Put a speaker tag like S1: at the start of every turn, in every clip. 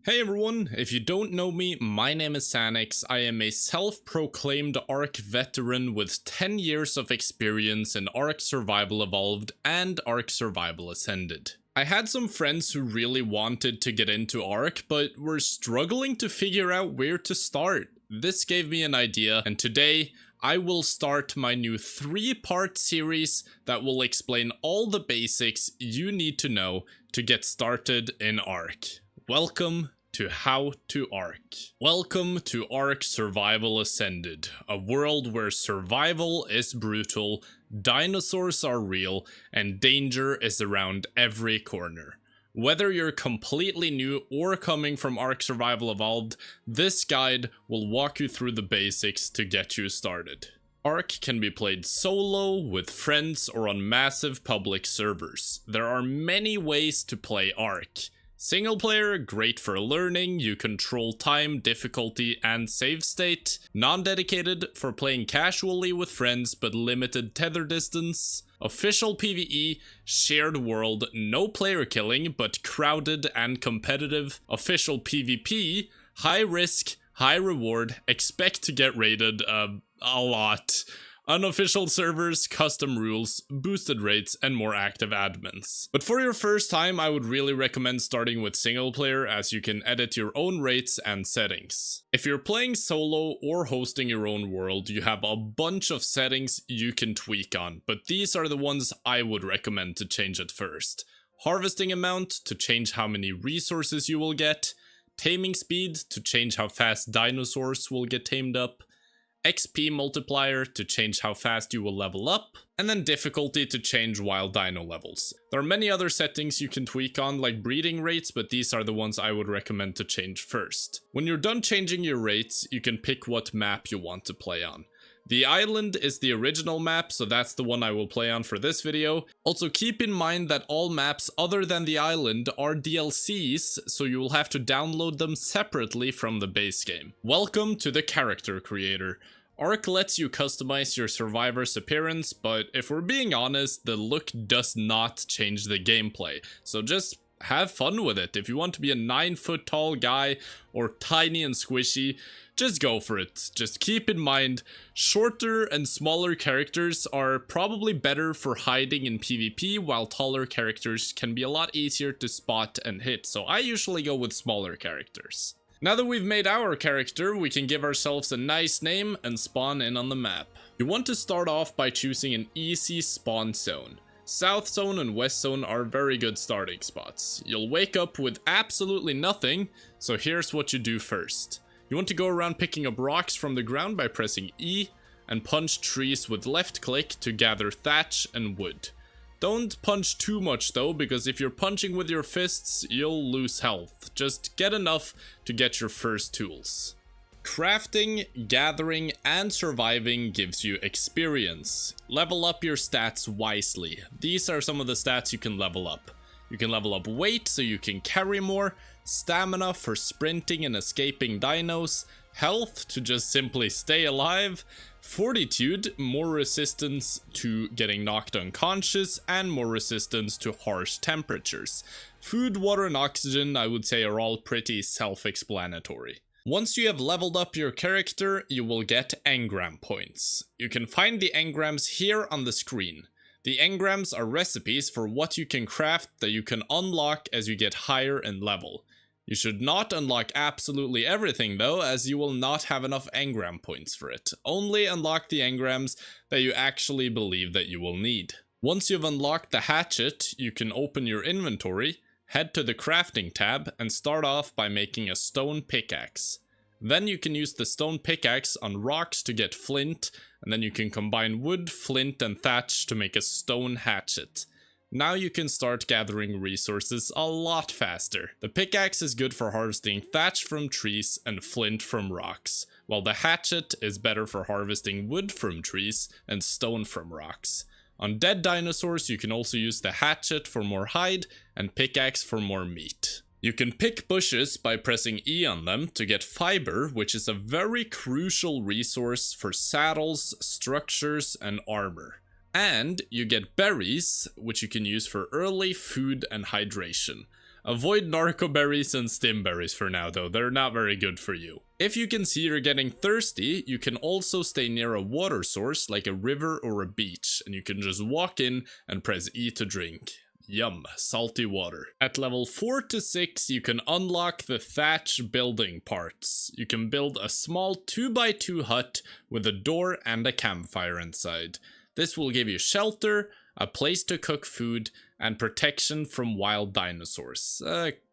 S1: Hey everyone, if you don't know me, my name is Sanix. I am a self-proclaimed ARK veteran with 10 years of experience in ARK Survival Evolved and ARK Survival Ascended. I had some friends who really wanted to get into ARK, but were struggling to figure out where to start. This gave me an idea, and today I will start my new 3-part series that will explain all the basics you need to know to get started in ARK. Welcome to How to ARK. Welcome to ARK Survival Ascended, a world where survival is brutal, dinosaurs are real, and danger is around every corner. Whether you're completely new or coming from ARK Survival Evolved, this guide will walk you through the basics to get you started. ARK can be played solo, with friends, or on massive public servers. There are many ways to play ARK. Single player, great for learning, you control time, difficulty, and save state. Non-dedicated, for playing casually with friends but limited tether distance. Official PvE, shared world, no player killing but crowded and competitive. Official PvP, high risk, high reward, expect to get raided a lot. Unofficial servers, custom rules, boosted rates, and more active admins. But for your first time, I would really recommend starting with single player, as you can edit your own rates and settings. If you're playing solo or hosting your own world, you have a bunch of settings you can tweak on, but these are the ones I would recommend to change at first. Harvesting amount, to change how many resources you will get. Taming speed, to change how fast dinosaurs will get tamed up. XP multiplier, to change how fast you will level up, and then difficulty to change wild dino levels. There are many other settings you can tweak on, like breeding rates, but these are the ones I would recommend to change first. When you're done changing your rates, you can pick what map you want to play on. The island is the original map, so that's the one I will play on for this video. Also keep in mind that all maps other than the island are DLCs, so you will have to download them separately from the base game. Welcome to the character creator. ARK lets you customize your survivor's appearance, but if we're being honest, the look does not change the gameplay, so just have fun with it. If you want to be a 9-foot tall guy or tiny and squishy, just go for it. Just keep in mind, shorter and smaller characters are probably better for hiding in PvP, while taller characters can be a lot easier to spot and hit, so I usually go with smaller characters. Now that we've made our character, we can give ourselves a nice name and spawn in on the map. You want to start off by choosing an easy spawn zone. South zone and west zone are very good starting spots. You'll wake up with absolutely nothing, so here's what you do first. You want to go around picking up rocks from the ground by pressing E, and punch trees with left click to gather thatch and wood. Don't punch too much though, because if you're punching with your fists, you'll lose health. Just get enough to get your first tools. Crafting, gathering, and surviving gives you experience. Level up your stats wisely. These are some of the stats you can level up. You can level up weight so you can carry more, stamina for sprinting and escaping dinos, health to just simply stay alive, fortitude, more resistance to getting knocked unconscious, and more resistance to harsh temperatures. Food, water, and oxygen, I would say, are all pretty self-explanatory. Once you have leveled up your character, you will get engram points. You can find the engrams here on the screen. The engrams are recipes for what you can craft that you can unlock as you get higher in level. You should not unlock absolutely everything though, as you will not have enough engram points for it. Only unlock the engrams that you actually believe that you will need. Once you've unlocked the hatchet, you can open your inventory, head to the crafting tab, and start off by making a stone pickaxe. Then you can use the stone pickaxe on rocks to get flint, and then you can combine wood, flint, and thatch to make a stone hatchet. Now you can start gathering resources a lot faster. The pickaxe is good for harvesting thatch from trees and flint from rocks, while the hatchet is better for harvesting wood from trees and stone from rocks. On dead dinosaurs, you can also use the hatchet for more hide and pickaxe for more meat. You can pick bushes by pressing E on them to get fiber, which is a very crucial resource for saddles, structures, and armor. And you get berries, which you can use for early food and hydration. Avoid narcoberries and stimberries for now though, they're not very good for you. If you can see you're getting thirsty, you can also stay near a water source like a river or a beach, and you can just walk in and press E to drink. Yum, salty water. At level 4 to 6, you can unlock the Thatch building parts. You can build a small 2x2 hut with a door and a campfire inside. This will give you shelter, a place to cook food, and protection from wild dinosaurs.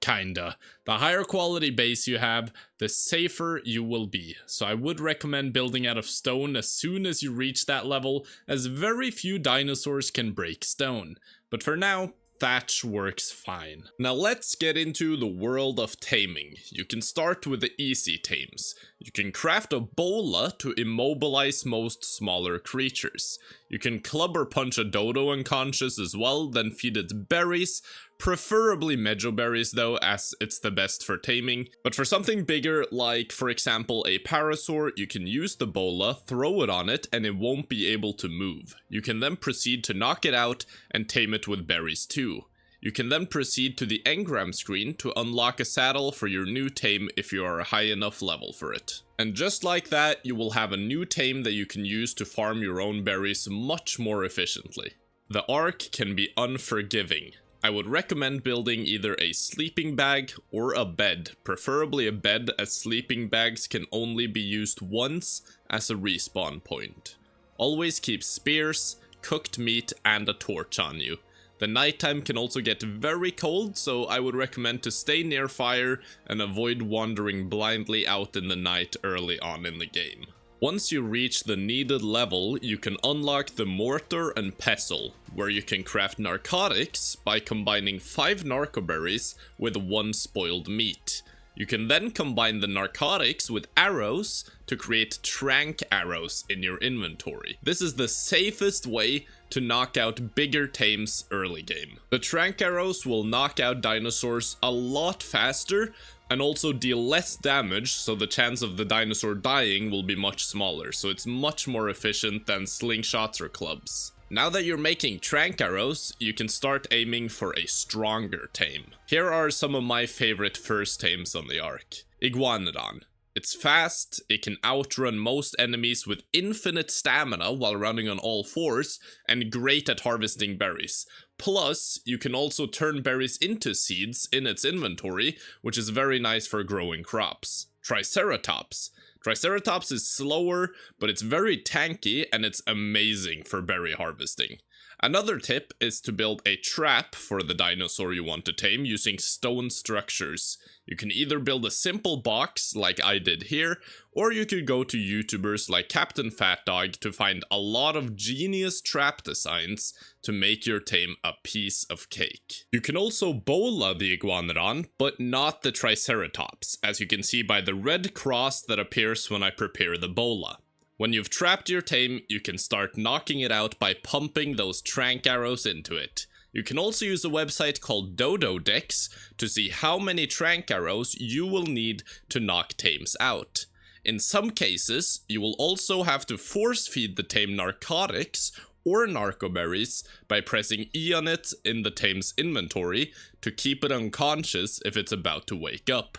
S1: Kinda. The higher quality base you have, the safer you will be. So I would recommend building out of stone as soon as you reach that level, as very few dinosaurs can break stone. But for now, thatch works fine. Now let's get into the world of taming. You can start with the easy tames. You can craft a bola to immobilize most smaller creatures. You can club or punch a dodo unconscious as well, then feed it berries, preferably mejoberries though, as it's the best for taming. But for something bigger, like for example a parasaur, you can use the bola, throw it on it, and it won't be able to move. You can then proceed to knock it out and tame it with berries too. You can then proceed to the Engram screen to unlock a saddle for your new tame if you are a high enough level for it. And just like that, you will have a new tame that you can use to farm your own berries much more efficiently. The ARK can be unforgiving. I would recommend building either a sleeping bag or a bed, preferably a bed as sleeping bags can only be used once as a respawn point. Always keep spears, cooked meat, and a torch on you. The nighttime can also get very cold, so I would recommend to stay near fire and avoid wandering blindly out in the night early on in the game. Once you reach the needed level, you can unlock the mortar and pestle, where you can craft narcotics by combining 5 narcoberries with 1 spoiled meat. You can then combine the narcotics with arrows to create Tran Arrows in your inventory. This is the safest way to knock out bigger tames early game. The Tran Arrows will knock out dinosaurs a lot faster and also deal less damage, so the chance of the dinosaur dying will be much smaller, so it's much more efficient than slingshots or clubs. Now that you're making Tran Arrows, you can start aiming for a stronger tame. Here are some of my favorite first tames on the ARK. Iguanodon. It's fast, it can outrun most enemies with infinite stamina while running on all fours, and great at harvesting berries. Plus, you can also turn berries into seeds in its inventory, which is very nice for growing crops. Triceratops. Triceratops is slower, but it's very tanky and it's amazing for berry harvesting. Another tip is to build a trap for the dinosaur you want to tame using stone structures. You can either build a simple box like I did here, or you could go to YouTubers like Captain Fat Dog to find a lot of genius trap designs to make your tame a piece of cake. You can also bola the Iguanodon, but not the Triceratops, as you can see by the red cross that appears when I prepare the bola. When you've trapped your tame, you can start knocking it out by pumping those Tran Arrows into it. You can also use a website called Dodo Decks to see how many Tran Arrows you will need to knock tames out. In some cases, you will also have to force feed the tame narcotics or narcoberries by pressing E on it in the tame's inventory to keep it unconscious if it's about to wake up.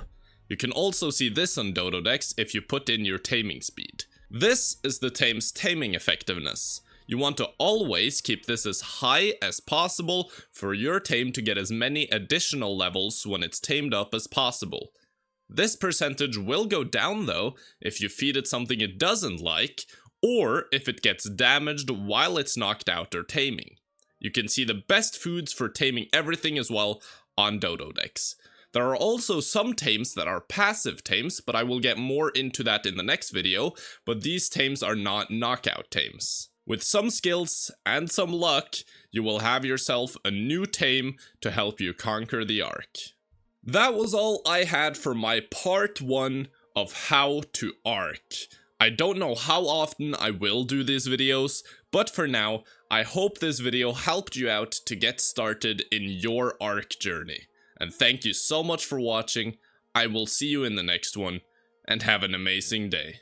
S1: You can also see this on Dodo Decks if you put in your taming speed. This is the tame's taming effectiveness. You want to always keep this as high as possible for your tame to get as many additional levels when it's tamed up as possible. This percentage will go down though if you feed it something it doesn't like, or if it gets damaged while it's knocked out or taming. You can see the best foods for taming everything as well on Dodo Decks. There are also some tames that are passive tames, but I will get more into that in the next video, but these tames are not knockout tames. With some skills and some luck, you will have yourself a new tame to help you conquer the ARK. That was all I had for my part 1 of how to ARK. I don't know how often I will do these videos, but for now, I hope this video helped you out to get started in your ARK journey. And thank you so much for watching. I will see you in the next one, and have an amazing day.